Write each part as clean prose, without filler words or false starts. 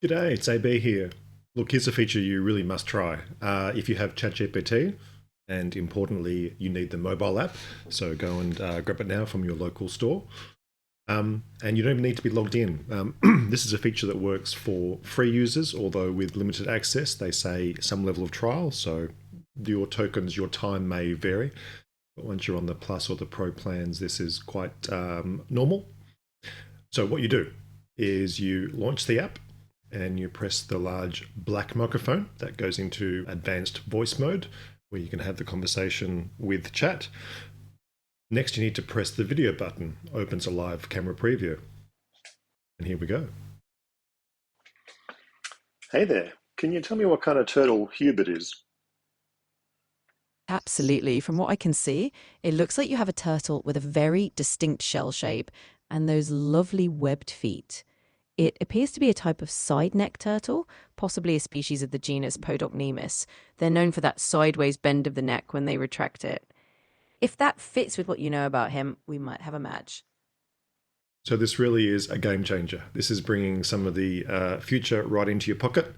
G'day, it's AB here. Look, here's a feature you really must try. If you have ChatGPT, and importantly, you need the mobile app, so go and grab it now from your local store. And you don't even need to be logged in. This is a feature that works for free users, although with limited access, they say some level of trial. So your tokens, your time may vary. But once you're on the Plus or the Pro plans, this is quite normal. So what you do is you launch the app and you press the large black microphone that goes into advanced voice mode where you can have the conversation with chat. Next, you need to press the video button, opens a live camera preview. And here we go. Hey there, can you tell me what kind of turtle Hubert is? Absolutely. From what I can see, it looks like you have a turtle with a very distinct shell shape and those lovely webbed feet. It appears to be a type of side neck turtle, possibly a species of the genus Podocnemus. They're known for that sideways bend of the neck when they retract it. If that fits with what you know about him, we might have a match. So this really is a game changer. This is bringing some of the future right into your pocket.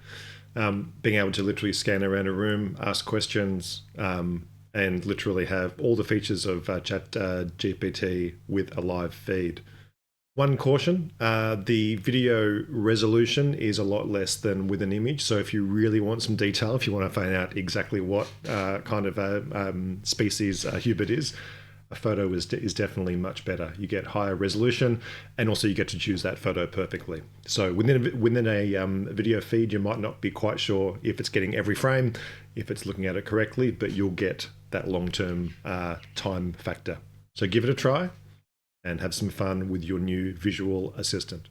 Being able to literally scan around a room, ask questions, and literally have all the features of Chat GPT with a live feed. One caution, the video resolution is a lot less than with an image. So if you really want some detail, if you want to find out exactly what kind of species Hubert is, a photo is definitely much better. You get higher resolution, and also you get to choose that photo perfectly. So within a video feed, you might not be quite sure if it's getting every frame, if it's looking at it correctly, but you'll get that long-term time factor. So give it a try and have some fun with your new visual assistant.